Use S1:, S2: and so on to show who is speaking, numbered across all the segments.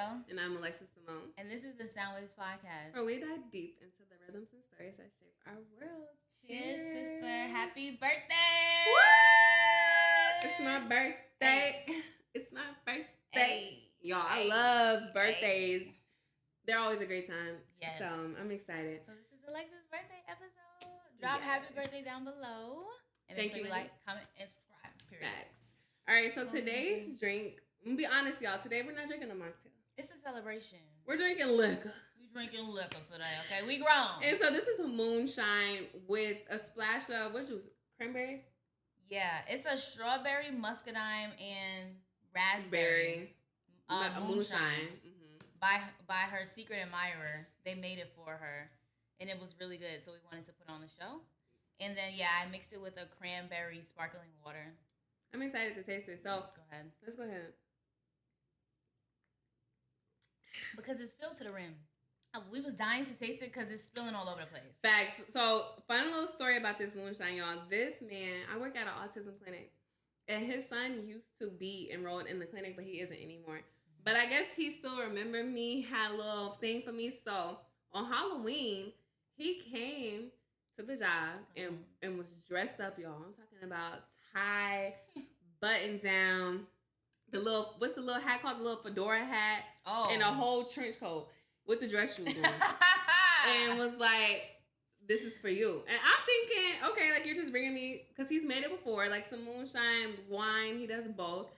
S1: Mocktail.
S2: And I'm Alexis Simone.
S1: And this is the Soundwaves Podcast.
S2: Where we dive deep into the rhythms and stories that shape our world.
S1: Cheers, sister. Happy birthday!
S2: What? It's my birthday. Hey. It's my birthday.
S1: Hey.
S2: Y'all, I love birthdays. Hey. They're always a great time.
S1: Yes.
S2: So I'm excited.
S1: So this is Alexis' birthday episode. Drop happy birthday down below. And
S2: thank you.
S1: Like, comment, and subscribe. Period.
S2: Facts. All right, so today's drink, I'm going to be honest, y'all. Today we're not drinking a mocktail.
S1: It's a celebration.
S2: We're drinking liquor.
S1: We're drinking liquor today, okay? We grown.
S2: And so this is a moonshine with a splash of, what juice? Cranberry?
S1: Yeah, it's a strawberry, muscadine, and raspberry.
S2: A moonshine. Mm-hmm.
S1: By her secret admirer. They made it for her. And it was really good, so we wanted to put on the show. And then, I mixed it with a cranberry sparkling water.
S2: I'm excited to taste it. So,
S1: go ahead.
S2: Let's go ahead.
S1: Because it's filled to the rim. We was dying to taste it because it's spilling all over the place.
S2: Facts. So, fun little story about this moonshine, y'all. This man, I work at an autism clinic, and his son used to be enrolled in the clinic, but he isn't anymore. But I guess he still remembered me, had a little thing for me. So, on Halloween, he came to the job and was dressed up, y'all. I'm talking about tie, button down, what's the little hat called? The little fedora hat.
S1: Oh.
S2: And a whole trench coat with the dress shoes on. And was like, this is for you. And I'm thinking, okay, like you're just bringing me, because he's made it before, like some moonshine, wine, he does both.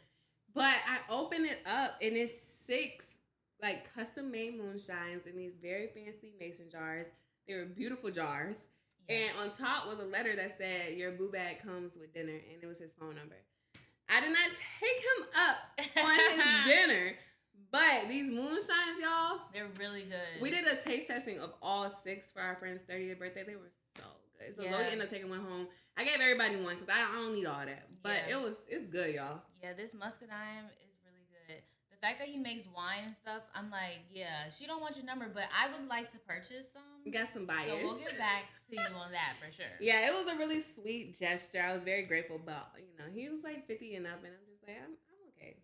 S2: But I open it up and it's 6 like custom made moonshines in these very fancy mason jars. They were beautiful jars. Yeah. And on top was a letter that said, your boo bag comes with dinner. And it was his phone number. I did not take him up on his dinner. But these moonshines, y'all.
S1: They're really good.
S2: We did a taste testing of all 6 for our friend's 30th birthday. They were so good. So Zoe ended up taking one home. I gave everybody one because I don't need all that. But it's good, y'all.
S1: Yeah, this muscadine is really good. The fact that he makes wine and stuff, I'm like, she don't want your number, but I would like to purchase some.
S2: We got some buyers.
S1: So we'll get back to you on that for sure.
S2: Yeah, it was a really sweet gesture. I was very grateful about, he was like 50 and up, and I'm just like, I'm okay.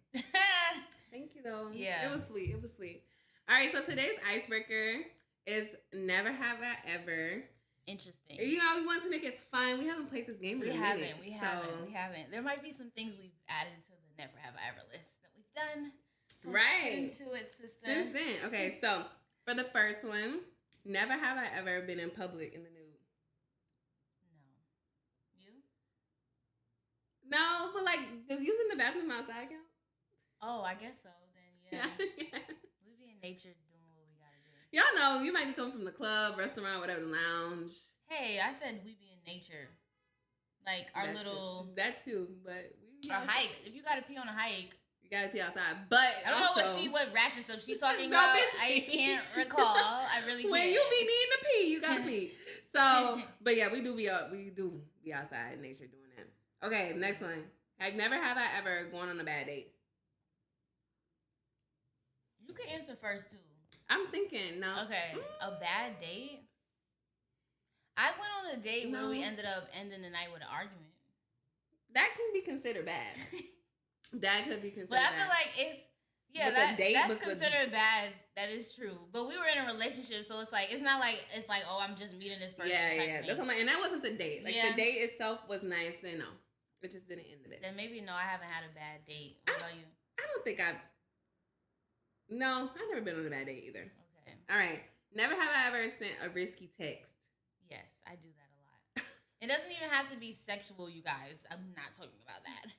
S2: Thank you, though.
S1: Yeah.
S2: It was sweet. It was sweet. All right, so today's icebreaker is never have I ever.
S1: Interesting.
S2: We want to make it fun. We haven't played this game in a minute.
S1: We haven't. There might be some things we've added to the never have I ever list that we've done. So
S2: right.
S1: Let's get into it, sister.
S2: Since then. Okay, so for the first one, never have I ever been in public in the nude.
S1: No. You?
S2: No, but like, does using the bathroom outside count?
S1: Oh, I guess so. Then we be in nature doing what we gotta do.
S2: Y'all know you might be coming from the club, restaurant, whatever, the lounge.
S1: Hey, I said we be in nature, like our
S2: that too, but
S1: our hikes. If you gotta pee on a hike,
S2: you gotta pee outside. But
S1: I don't know what ratchet stuff she's talking about. I can't recall. I really can't.
S2: When you be needing to pee, you gotta pee. So, but yeah, we do be outside in nature doing that. Okay, next one. Never have I ever gone on a bad date.
S1: You can answer first, too.
S2: I'm thinking, no.
S1: Okay, a bad date? I went on a date where we ended up ending the night with an argument.
S2: That can be considered bad. That could be considered bad.
S1: But I feel like it's, that's considered bad. That is true. But we were in a relationship, so it's like, oh, I'm just meeting this person.
S2: Yeah. That's what I'm like. And that wasn't the date. Like, the date itself was nice, then no. It just didn't end of it.
S1: Then maybe, no, I haven't had a bad date. What about you?
S2: I don't think No, I've never been on a bad date either.
S1: Okay.
S2: All right. Never have I ever sent a risky text.
S1: Yes, I do that a lot. It doesn't even have to be sexual, you guys. I'm not talking about that.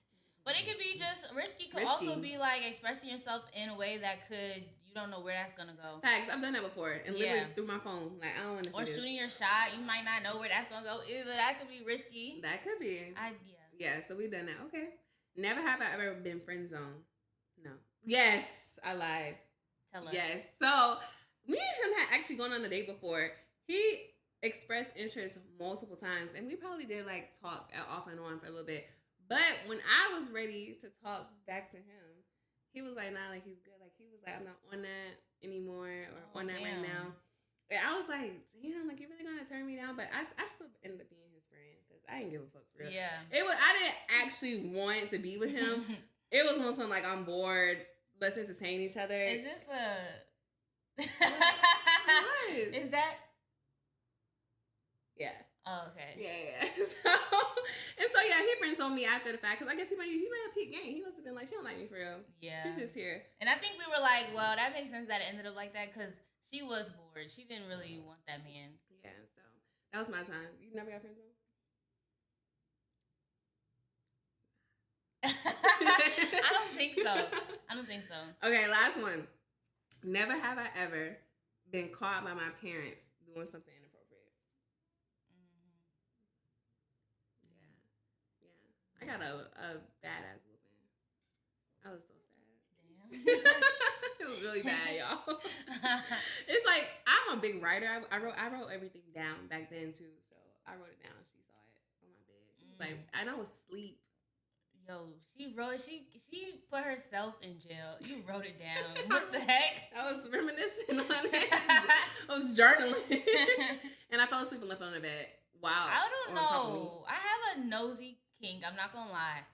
S1: But it could be just risky. Could also be like expressing yourself in a way that you don't know where that's going to go.
S2: Facts. I've done that before. And literally through my phone. Like, I don't want to
S1: Or shooting your shot. You might not know where that's going to go either. That could be risky.
S2: That could be. Yeah, so we've done that. Okay. Never have I ever been friend zoned. No. Yes, I lied.
S1: Tell us.
S2: Yes. So, me and him had actually gone on a date before. He expressed interest multiple times, and we probably did, like, talk off and on for a little bit. But when I was ready to talk back to him, he was like, nah, like, he's good. Like, he was like, I'm not on that anymore or on that right now. And I was like, damn, like, you really gonna turn me down? But I still ended up being his friend because I didn't give a fuck for real.
S1: Yeah.
S2: I didn't actually want to be with him. It was on something like, I'm bored. let's entertain each other.
S1: Is this a...
S2: What?
S1: Is that...
S2: Yeah.
S1: Oh, okay.
S2: Yeah. So yeah, he brings on me after the fact because I guess he might have peaked game. He must have been like, she don't like me for real.
S1: Yeah.
S2: She's just here.
S1: And I think we were like, well, that makes sense that it ended up like that because she was bored. She didn't really want that man.
S2: Yeah. So that was my time. You never got friends on?
S1: I don't think so.
S2: Okay, last one. Never have I ever been caught by my parents doing something inappropriate. Yeah. I got a badass whooping. I was so sad.
S1: Damn.
S2: It was really bad, y'all. It's like I'm a big writer. I wrote everything down back then too. So I wrote it down. She saw it on my bed. She was like, and I was asleep.
S1: Yo, she put herself in jail. You wrote it down. What the heck?
S2: I was reminiscing on it. I was journaling. And I fell asleep and left on the bed. Wow.
S1: I don't know. I have a nosy kink. I'm not gonna lie.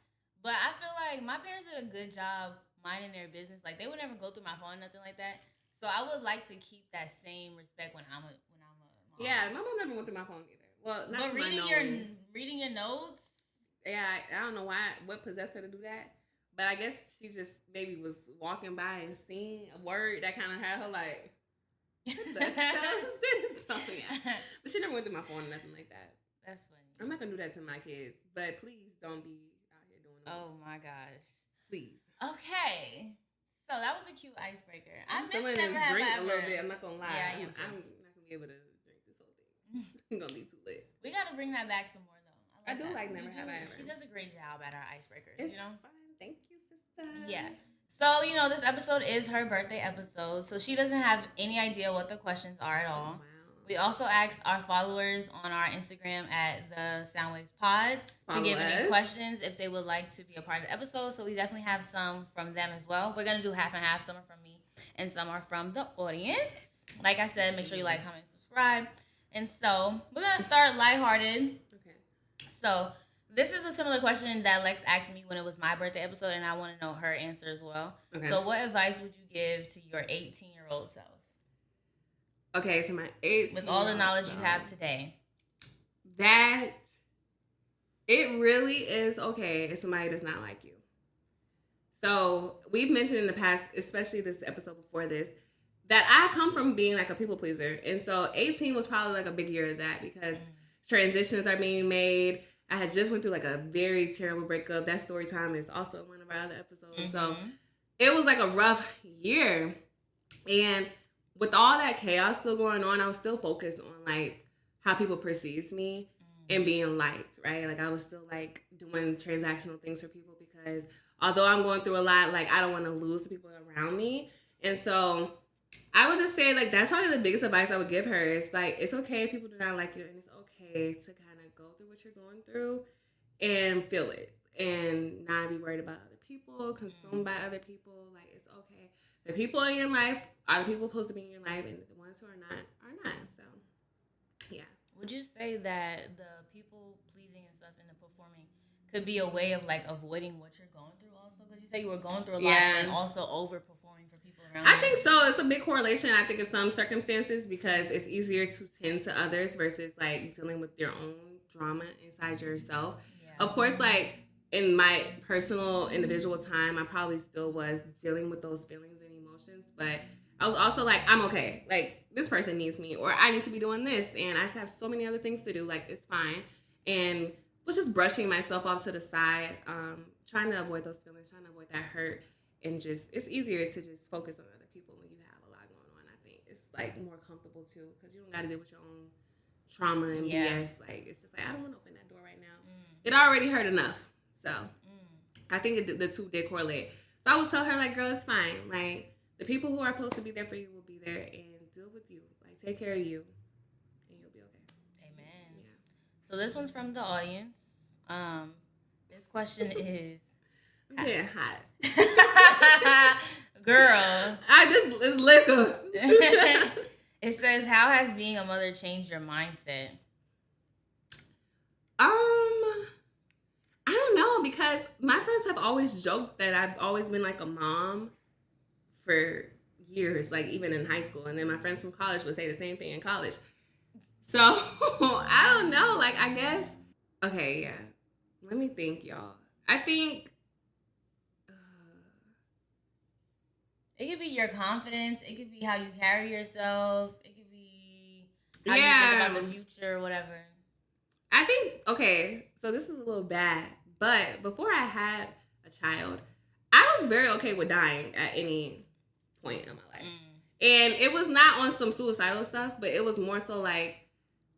S1: But I feel like my parents did a good job minding their business. Like, they would never go through my phone, nothing like that. So I would like to keep that same respect when I'm a mom.
S2: Yeah, my mom never went through my phone either. Well, not
S1: but
S2: to my knowing.
S1: reading your notes.
S2: Yeah, I don't know what possessed her to do that. But I guess she just maybe was walking by and seeing a word that kind of had her like, what the hell is this? So, yeah. But she never went through my phone or nothing like that.
S1: That's funny.
S2: I'm not going to do that to my kids. But please don't be out here doing this.
S1: Oh, my gosh.
S2: Please.
S1: Okay. So that was a cute icebreaker.
S2: I'm feeling this drink a little bit. I'm not going to lie.
S1: Yeah,
S2: I'm not going to be able to drink this whole thing. I'm going to be too lit.
S1: We got to bring that back some more, though.
S2: I do like Never Have I Ever.
S1: She does a great job at our icebreakers.
S2: It's
S1: you know?
S2: fun. Thank you, sister.
S1: Yeah. So, this episode is her birthday episode. So she doesn't have any idea what the questions are at all.
S2: Wow.
S1: We also asked our followers on our Instagram at the Soundwaves Pod to give any questions if they would like to be a part of the episode. So we definitely have some from them as well. We're going to do half and half. Some are from me and some are from the audience. Like I said, make sure you like, comment, subscribe. And so we're going to start lighthearted. So this is a similar question that Lex asked me when it was my birthday episode, and I want to know her answer as well. Okay. So what advice would you give to your 18-year-old self?
S2: Okay, so my 18-year-old
S1: with all the knowledge you have today.
S2: That it really is okay if somebody does not like you. So we've mentioned in the past, especially this episode before this, that I come from being like a people pleaser. And so 18 was probably like a big year of that because transitions are being made. I had just went through like a very terrible breakup. That story time is also one of our other episodes. Mm-hmm. So it was like a rough year. And with all that chaos still going on, I was still focused on like how people perceived me and being liked, right? Like I was still like doing transactional things for people because although I'm going through a lot, like I don't want to lose the people around me. And so I would just say like that's probably the biggest advice I would give her is like it's okay if people do not like you, and it's okay to kind of go through what you're going through and feel it and not be worried about other people, consumed by other people. Like it's okay. The people in your life are the people supposed to be in your life, and the ones who are not are not. So yeah.
S1: Would you say that the people pleasing and stuff in the performing could be a way of like avoiding what you're going through also? Because you say you were going through a lot and also overperforming for people around you.
S2: I think so. It's a big correlation, I think, in some circumstances because it's easier to tend to others versus like dealing with your own drama inside yourself. Yeah. Of course, like in my personal individual time, I probably still was dealing with those feelings and emotions, but I was also like, I'm okay. Like, this person needs me, or I need to be doing this, and I have so many other things to do. Like, it's fine. And was just brushing myself off to the side, trying to avoid those feelings, trying to avoid that hurt, and just, it's easier to just focus on other people when you have a lot going on, I think. It's, like, more comfortable, too, because you don't got to deal with your own trauma and BS. Like, it's just like, I don't want to open that door right now. It already hurt enough. So, I think the two did correlate. So, I would tell her, like, girl, it's fine. Like, the people who are supposed to be there for you will be there and deal with you. Like, take care of you, and you'll be okay.
S1: Amen. Yeah. So this one's from the audience. This question is...
S2: I'm getting hot.
S1: Girl.
S2: This is liquor.
S1: It says, how has being a mother changed your mindset?
S2: I don't know, because my friends have always joked that I've always been like a mom. for years, like even in high school. And then my friends from college would say the same thing in college. So I don't know. Like, I guess. Okay, yeah. Let me think, y'all. I think
S1: it could be your confidence. It could be how you carry yourself. It could be how you think about the future, whatever.
S2: I think, okay, so this is a little bad, but before I had a child, I was very okay with dying at any point in my life. And it was not on some suicidal stuff, but it was more so like,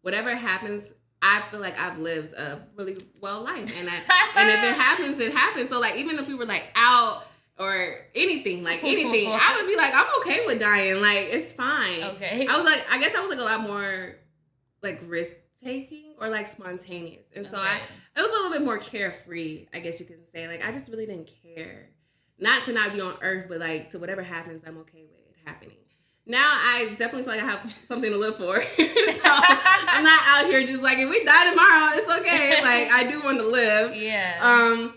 S2: whatever happens, I feel like I've lived a really well life. And if it happens, it happens. So, like, even if we were, like, out or anything, I would be like, I'm okay with dying. Like, it's fine.
S1: Okay.
S2: I guess I was, like, a lot more, like, risk-taking or, like, spontaneous. And so it was a little bit more carefree, I guess you can say. Like, I just really didn't care. Not to not be on earth, but, like, to whatever happens, I'm okay with it happening. Now I definitely feel like I have something to live for. So I'm not out here just like, if we die tomorrow, it's okay. Like, I do want to live.
S1: Yeah.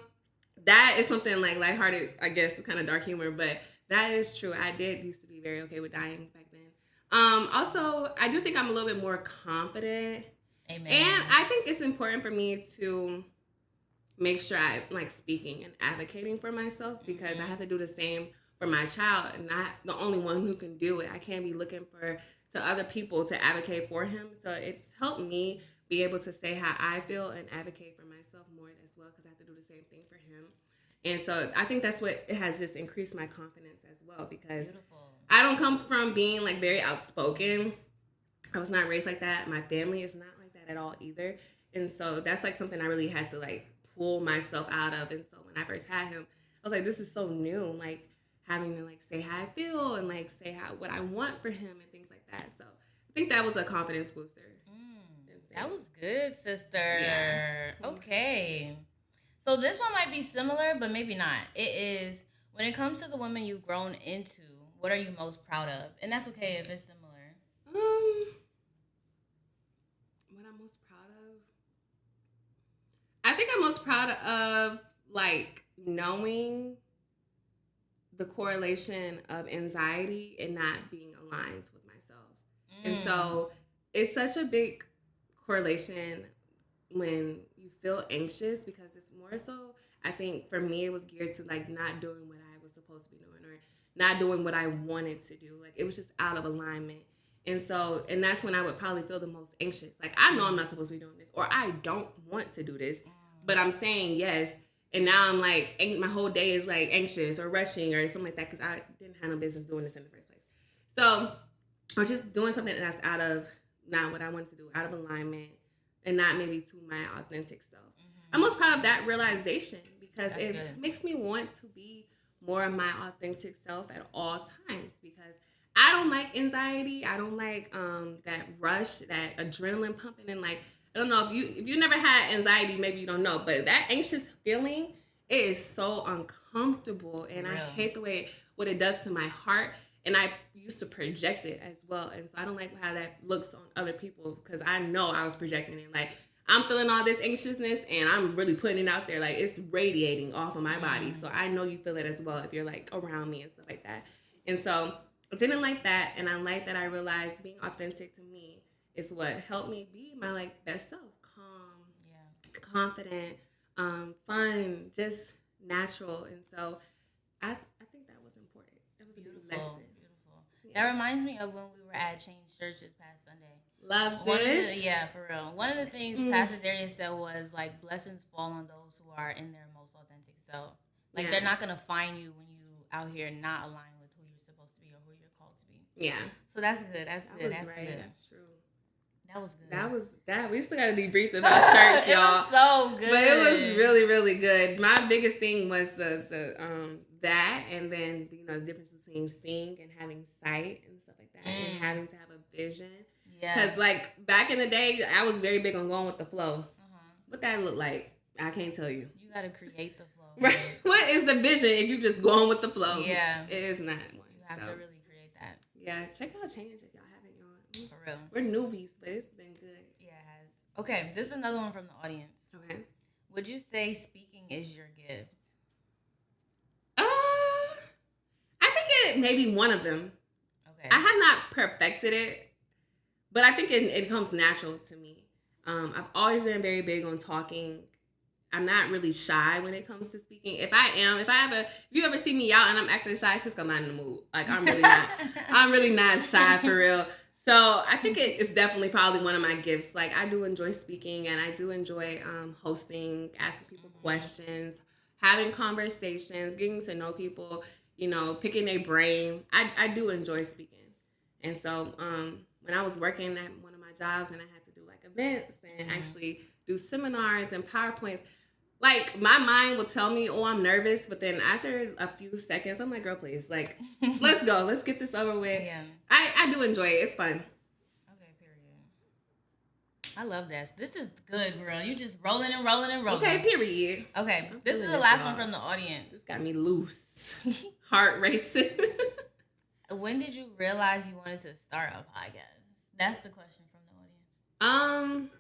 S2: That is something like lighthearted, I guess, kind of dark humor, but that is true. I did used to be very okay with dying back then. Also, I do think I'm a little bit more confident.
S1: Amen.
S2: And I think it's important for me to make sure I'm like speaking and advocating for myself, because I have to do the same for my child, and not the only one who can do it. I can't be looking to other people to advocate for him. So it's helped me be able to say how I feel and advocate for myself more as well, because I have to do the same thing for him. And so I think that's what it has just increased my confidence as well, because I don't come from being like very outspoken. I was not raised like that. My family is not like that at all either. And so that's like something I really had to like pull myself out of. And so when I first had him, I was like, this is so new. Like, having to like say how I feel and like say what I want for him and things like that. So I think that was a confidence booster.
S1: That was good, sister.
S2: Yeah.
S1: Okay. So this one might be similar, but maybe not. It is, when it comes to the women you've grown into, what are you most proud of? And that's okay if it's similar.
S2: What I'm most proud of? I think I'm most proud of like knowing the correlation of anxiety and not being aligned with myself. And so it's such a big correlation when you feel anxious, because it's more so, I think for me, it was geared to like not doing what I was supposed to be doing, or not doing what I wanted to do. Like, it was just out of alignment. And so, and that's when I would probably feel the most anxious. Like, I know I'm not supposed to be doing this, or I don't want to do this, but I'm saying yes. And now I'm like, my whole day is like anxious or rushing or something like that, because I didn't have no business doing this in the first place. So, or just doing something that's out of not what I want to do, out of alignment, and not maybe to my authentic self. I'm most proud of that realization, because it makes me want to be more of my authentic self at all times, because I don't like anxiety. I don't like that rush, that adrenaline pumping, and like, I don't know if you never had anxiety, maybe you don't know, but that anxious feeling, it is so uncomfortable, and I hate the way what it does to my heart, and I used to project it as well, and so I don't like how that looks on other people, because I know I was projecting it. Like, I'm feeling all this anxiousness, and I'm really putting it out there, like it's radiating off of my body, so I know you feel it as well if you're like around me and stuff like that. And so I didn't like that, and I like that I realized being authentic to me is what helped me be my like best self, calm, confident, fun, just natural. And so I think that was important. That was a good lesson.
S1: Beautiful. Yeah. That reminds me of when we were at Change Church this past Sunday.
S2: Loved it.
S1: Yeah, for real. One of the things Pastor Darius said was like, blessings fall on those who are in their most authentic self. Like, they're not gonna find you when you out here not aligned with who you're supposed to be or who you're called to be.
S2: Yeah.
S1: So that's good. That's good. That's
S2: right.
S1: good.
S2: That's true.
S1: That was good.
S2: We still got to debrief about church, y'all.
S1: It was so good.
S2: But it was really, really good. My biggest thing was the that, and then the difference between seeing and having sight and stuff like that, and having to have a vision. Yeah. Because like back in the day, I was very big on going with the flow. What that look like, I can't tell you.
S1: You got to create the flow.
S2: Right. What is the vision if you just going with the flow?
S1: Yeah.
S2: It is not one.
S1: You have to really create that.
S2: Yeah. Check out Change if y'all haven't, y'all.
S1: For real.
S2: We're newbies, but it's been good.
S1: Yeah, it has. Okay, this is another one from the audience.
S2: Okay.
S1: Would you say speaking is your gift?
S2: I think it maybe one of them. Okay. I have not perfected it, but I think it comes natural to me. I've always been very big on talking. I'm not really shy when it comes to speaking. If you ever see me out and I'm acting shy, it's just 'cause I'm not in the mood. Like, I'm really not shy for real. So I think it's definitely probably one of my gifts. Like, I do enjoy speaking, and I do enjoy hosting, asking people questions, having conversations, getting to know people, picking their brain. I do enjoy speaking. And so when I was working at one of my jobs and I had to do like events and actually do seminars and PowerPoints, like, my mind will tell me, oh, I'm nervous. But then after a few seconds, I'm like, girl, please. Like, let's go. Let's get this over with. Yeah. I do enjoy it. It's fun.
S1: Okay, period. I love this. This is good, girl. You just rolling and rolling and rolling.
S2: Okay, period.
S1: Okay, this is the last one from the audience.
S2: This got me loose. Heart racing.
S1: When did you realize you wanted to start a podcast? That's the question from the audience.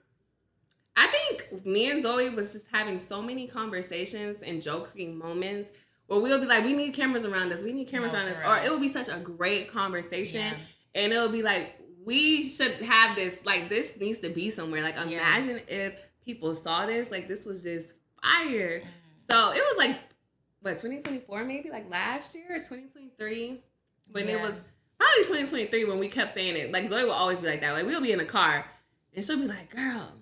S2: I think me and Zoe was just having so many conversations and joking moments where we'll be like, we need cameras around us. We need cameras around us. Or it will be such a great conversation. Yeah. And it'll be like, we should have this. Like, this needs to be somewhere. Like, imagine if people saw this. Like, this was just fire. Mm. So it was like, 2024 maybe? Like last year or 2023? When it was probably 2023 when we kept saying it. Like, Zoe will always be like that. Like, we'll be in a car and she'll be like, girl.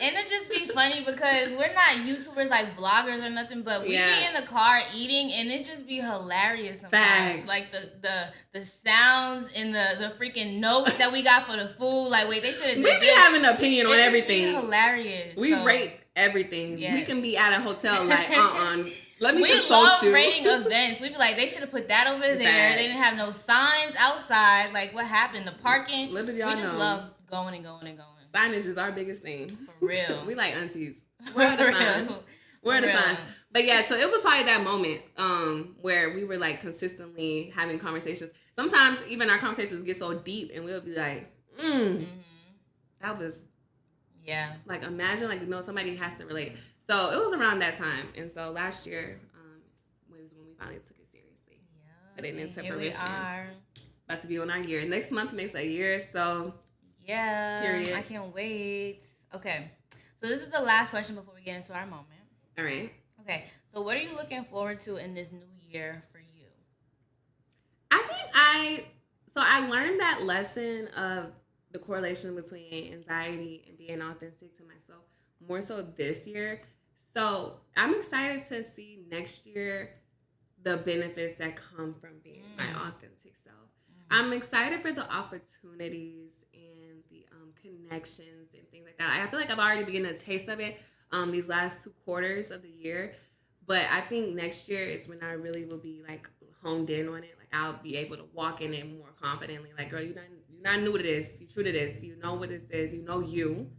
S1: And it just be funny because we're not YouTubers like vloggers or nothing, but we be in the car eating and it just be hilarious sometimes. Facts. Like the sounds and the freaking notes that we got for the food. Like, wait, they should have.
S2: We be having an opinion on everything.
S1: Be hilarious.
S2: We rate everything. Yes. We can be at a hotel like let me consult you.
S1: We love rating events. We be like, they should have put that over there. They didn't have no signs outside. Like, what happened? The parking.
S2: Little y'all
S1: we just love going and going and going.
S2: Signage is our biggest thing.
S1: For real.
S2: We like aunties. Where are the signs? Where are the signs? But yeah, so it was probably that moment where we were like consistently having conversations. Sometimes even our conversations get so deep and we'll be like, that was, like, imagine, like, somebody has to relate. So it was around that time. And so last year was when we finally took it seriously. Yeah. Put it into fruition. About to be on our year. Next month makes a year, so...
S1: Yeah,
S2: period.
S1: I can't wait. Okay, so this is the last question before we get into our moment.
S2: All right.
S1: Okay, so what are you looking forward to in this new year for you?
S2: I learned that lesson of the correlation between anxiety and being authentic to myself more so this year. So I'm excited to see next year the benefits that come from being my authentic self. I'm excited for the opportunities and the connections and things like that. I feel like I've already begun a taste of it these last 2 quarters of the year. But I think next year is when I really will be like honed in on it. Like, I'll be able to walk in it more confidently. Like, girl, you're not new to this. You're true to this. You know what this is. You know you.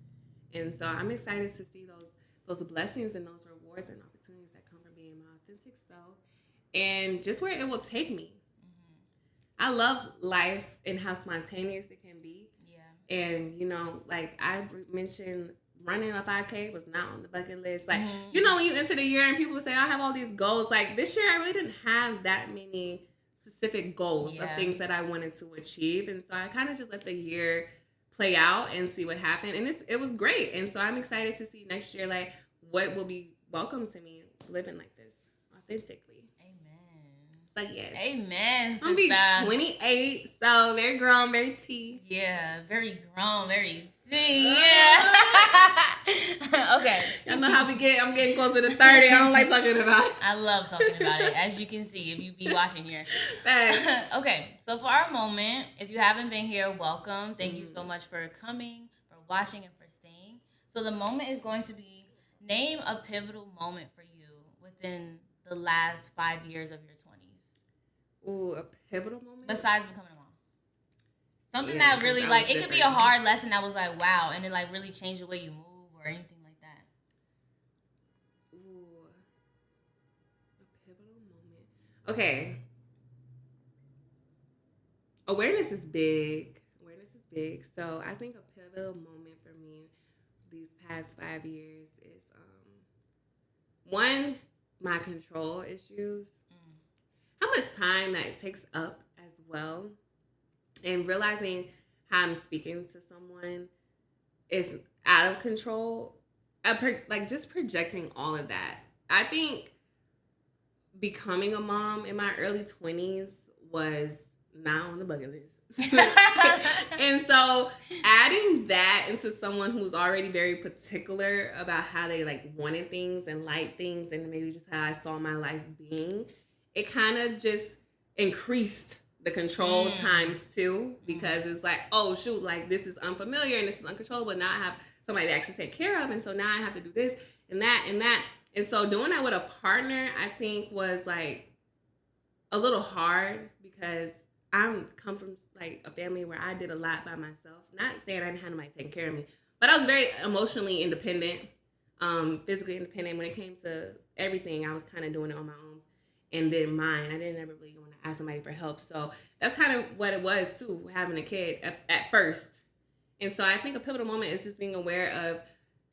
S2: And so I'm excited to see those blessings and those rewards and opportunities that come from being my authentic self. And just where it will take me. I love life and how spontaneous it can be. Yeah. And, like I mentioned, running a 5K was not on the bucket list. Like, when you enter the year and people say, I have all these goals. Like, this year I really didn't have that many specific goals of things that I wanted to achieve. And so I kind of just let the year play out and see what happened. And it was great. And so I'm excited to see next year, like, what will be welcome to me living like this authentically. So yes.
S1: Amen.
S2: I'm be 28, so very grown, very tea.
S1: Yeah, very grown, very tea. Yeah. Okay.
S2: Y'all know how we get. I'm getting closer to 30. I don't like talking about it.
S1: I love talking about it, as you can see if you be watching here. Thanks. Okay, so for our moment, if you haven't been here, welcome. Thank you so much for coming, for watching, and for staying. So the moment is going to be, name a pivotal moment for you within the last 5 years of your 20s.
S2: Ooh, a pivotal moment?
S1: Besides becoming a mom. Something that really, like, it could be a hard lesson that was like, wow, and it, like, really changed the way you move or anything like that.
S2: Ooh. A pivotal moment. Okay. Awareness is big. So I think a pivotal moment for me these past 5 years is, one, my control issues. much time that it takes up as well. And realizing how I'm speaking to someone is out of control. Just projecting all of that. I think becoming a mom in my early 20s was not on the bucket list. And so adding that into someone who's already very particular about how they like wanted things and liked things and maybe just how I saw my life being, it kind of just increased the control times two, because it's like, oh shoot, like this is unfamiliar and this is uncontrollable. Now I have somebody to actually take care of, and so now I have to do this and that and that. And so doing that with a partner, I think was like a little hard, because I come from like a family where I did a lot by myself. Not saying I didn't have nobody taking care of me, but I was very emotionally independent, physically independent. When it came to everything, I was kind of doing it on my own and didn't mind. I didn't ever really want to ask somebody for help. So that's kind of what it was too, having a kid at first. And so I think a pivotal moment is just being aware of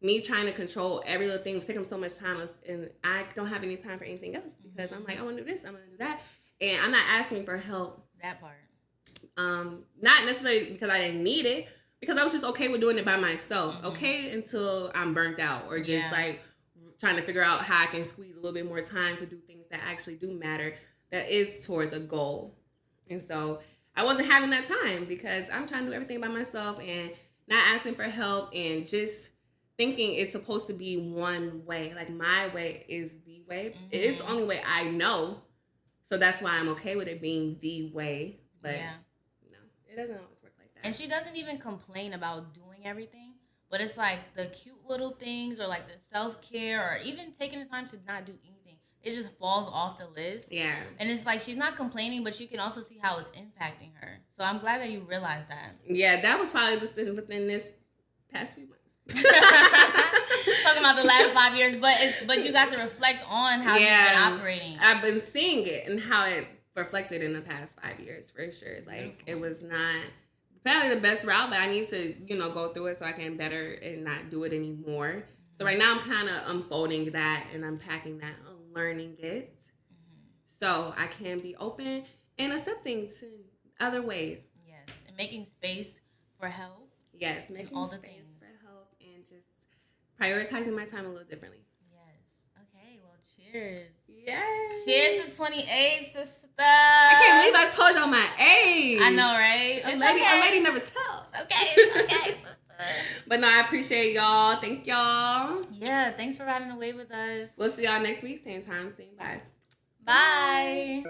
S2: me trying to control every little thing. It's taking so much time, and I don't have any time for anything else, because I'm like, I want to do this, I'm going to do that. And I'm not asking for help.
S1: That part.
S2: Not necessarily because I didn't need it, because I was just okay with doing it by myself. Okay until I'm burnt out, or just like trying to figure out how I can squeeze a little bit more time to do things that actually do matter, that is towards a goal. And so I wasn't having that time, because I'm trying to do everything by myself and not asking for help, and just thinking it's supposed to be one way. Like my way is the way. It is the only way I know. So that's why I'm okay with it being the way. But no, it doesn't always work like that.
S1: And she doesn't even complain about doing everything, but it's like the cute little things, or like the self-care, or even taking the time to not do anything. It just falls off the list.
S2: Yeah.
S1: And it's like she's not complaining, but you can also see how it's impacting her. So I'm glad that you realized that.
S2: Yeah, that was probably within this past few months.
S1: Talking about the last 5 years, but you got to reflect on how you've been operating.
S2: I've been seeing it and how it reflected in the past 5 years, for sure. Like, it was not probably the best route, but I need to, go through it so I can better and not do it anymore. So right now I'm kind of unfolding that and unpacking that, learning it, so I can be open and accepting to other ways.
S1: Yes, and making space for help.
S2: Yes, making
S1: all the
S2: space
S1: things.
S2: for help, and just prioritizing my time a little differently.
S1: Yes. Okay. Well, cheers.
S2: Yes.
S1: Cheers to 28, sister.
S2: I can't believe I told y'all my age.
S1: I know, right?
S2: A lady never tells.
S1: It's okay, sister.
S2: But no, I appreciate y'all. Thank y'all.
S1: Yeah, thanks for riding away with us.
S2: We'll see y'all next week. Same time, same vibe.
S1: Bye.